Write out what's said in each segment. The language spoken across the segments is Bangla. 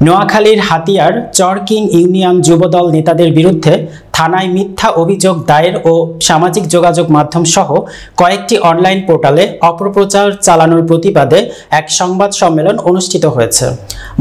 নোয়াখালীর হাতিয়ার চরকিং ইউনিয়ন যুবদল নেতাদের বিরুদ্ধে থানায় মিথ্যা অভিযোগ দায়ের ও সামাজিক যোগাযোগ মাধ্যম সহ কয়েকটি অনলাইন পোর্টালে অপপ্রচার চালানোর প্রতিবাদে এক সংবাদ সম্মেলন অনুষ্ঠিত হয়েছে।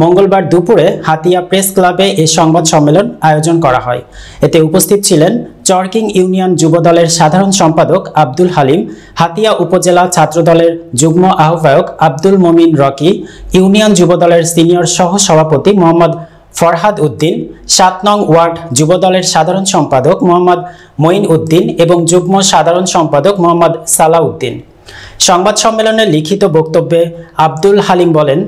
মঙ্গলবার দুপুরে হাতিয়া প্রেস ক্লাবে এই সংবাদ সম্মেলন আয়োজন করা হয়। এতে উপস্থিত ছিলেন চরকিং ইউনিয়ন যুবদলের সাধারণ সম্পাদক আব্দুল হালিম, হাতিয়া উপজেলা ছাত্রদলের যুগ্ম আহ্বায়ক আব্দুল মমিন রকি, ইউনিয়ন যুবদলের সিনিয়র সহ সভাপতি মোহাম্মদ ফরহাদ উদ্দিন, ৭ নং ওয়ার্ড যুবদলের সাধারণ সম্পাদক মোহাম্মদ মঈন উদ্দিন এবং যুগ্ম সাধারণ সম্পাদক মোহাম্মদ সালাউদ্দিন। সংবাদ সম্মেলনে লিখিত বক্তব্যে আব্দুল হালিম বলেন,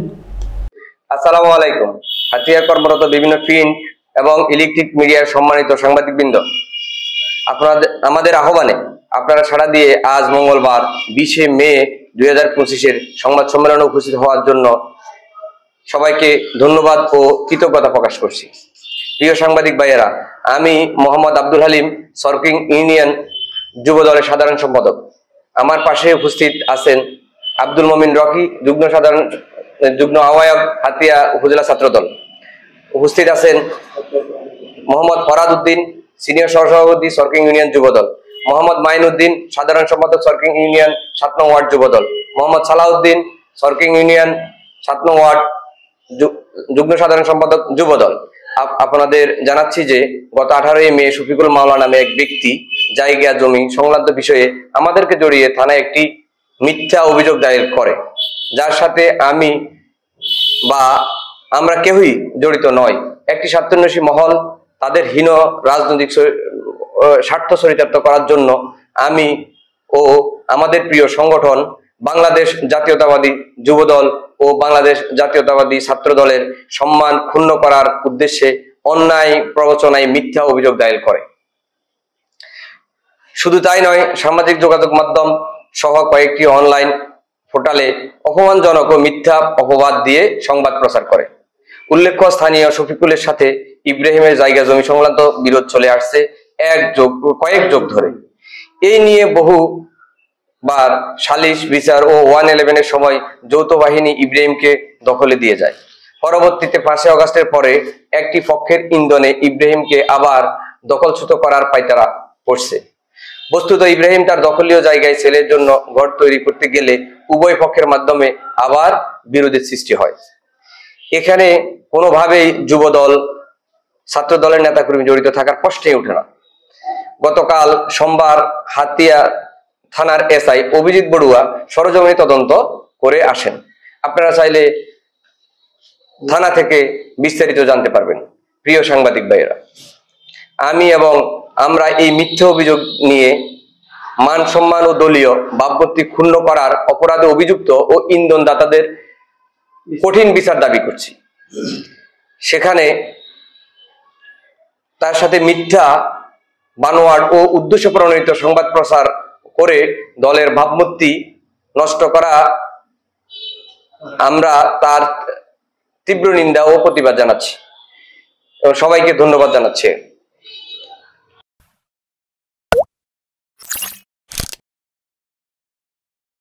আসসালামু আলাইকুম। হাতিয়া কর্মরত বিভিন্ন প্রিন্ট এবং ইলেকট্রিক মিডিয়ার সম্মানিত সাংবাদিকবৃন্দ, আমাদের আহ্বানে আপনারা সাড়া দিয়ে আজ মঙ্গলবার 20শে মে 2025-এর সংবাদ সম্মেলনে উপস্থিত হওয়ার জন্য সবাইকে ধন্যবাদ ও কৃতজ্ঞতা প্রকাশ করছি। প্রিয় সাংবাদিক ভাইয়েরা, আমি মোহাম্মদ আব্দুল হালিম, চরকিং ইউনিয়ন যুবদলের সাধারণ সম্পাদক। আমার পাশে উপস্থিত আছেন আব্দুল মমিন রকি, যুগ্ম আহ্বায়ক হাতিয়া উপজেলা ছাত্রদল। উপস্থিত আছেন মোহাম্মদ ফরহাদ উদ্দিন, সিনিয়র সহসভাপতি চরকিং ইউনিয়ন যুবদল, মোহাম্মদ মঈন উদ্দিন, সাধারণ সম্পাদক চরকিং ইউনিয়ন ৭ নং ওয়ার্ড যুবদল, মোহাম্মদ সালাউদ্দিন, চরকিং ইউনিয়ন ৭ নং ওয়ার্ড যুগ্ম সাধারণ সম্পাদক যুবদল। আপনাদের জানাচ্ছি যে গত 18ই মে শফিকুল মাওলা নামে এক ব্যক্তি জায়গা জমি সংক্রান্ত বিষয়ে আমাদেরকে জড়িয়ে থানায় একটি মিথ্যা অভিযোগ দায়ের করে, যার সাথে আমি বা আমরা কেউই জড়িত নয়। একটি স্বার্থান্বেষী মহল তাদের হীন রাজনৈতিক স্বার্থ চরিতার্থ করার জন্য আমি ও আমাদের প্রিয় সংগঠন বাংলাদেশ জাতীয়তাবাদী যুবদল ও বাংলাদেশ জাতীয়তাবাদী ছাত্র দলের সম্মান ক্ষুণ্ণ করার উদ্দেশ্যে অন্যায় প্ররোচনায় মিথ্যা অভিযোগ দায়ের করে। শুধু তাই নয়, সামাজিক যোগাযোগ মাধ্যম সহ কয়েকটি অনলাইন পোর্টালে অপমানজনক ও মিথ্যা অপবাদ দিয়ে সংবাদ প্রচার করে। উল্লেখ্য, স্থানীয় শফিকুলের সাথে ইব্রাহিমের জায়গা জমি সংক্রান্ত বিরোধ চলে আসছে কয়েক যুগ ধরে। এই নিয়ে বহুবার সালিশ বিচার ও 111-এর সময় যৌথ বাহিনী ইব্রাহিমকে দখলে দিয়ে যায়। পরবর্তীতে 5 আগস্টের পরে একটি পক্ষের ইন্ধনে ইব্রাহিমকে আবার দখলচ্যুত করার পায়তারা পড়ছে। বস্তুত ইব্রাহিম তার দখলীয় জায়গায় ছেলের জন্য ঘর তৈরি করতে গেলে উভয় পক্ষের মাধ্যমে আবার বিরোধের সৃষ্টি হয়। এখানে কোনোভাবেই যুবদল ছাত্র দলের নেতাকর্মী জড়িত থাকার প্রশ্নই ওঠে না। গতকাল সোমবার হাতিয়া থানার এসআই অভিজিৎ বড়ুয়া সরেজমিনে তদন্ত করে আসেন। আপনারা চাইলে থানা থেকে বিস্তারিত জানতে পারবেন। প্রিয় সাংবাদিক ভাইয়েরা, আমি এবং আমরা এই মিথ্যা অভিযোগ নিয়ে মান সম্মান ও দলীয় ভাবমূর্তি ক্ষুণ্ণ করার অপরাধে অভিযুক্ত ও ইন্ধনদাতাদের কঠিন বিচার দাবি করছি। সেখানে তার সাথে মিথ্যা বানোয়াট ও উদ্দেশ্য প্রণোদিত সংবাদ প্রচার করে দলের ভাবমূর্তি নষ্ট করা, আমরা তার তীব্র নিন্দা ও প্রতিবাদ জানাচ্ছি এবং সবাইকে ধন্যবাদ জানাচ্ছি।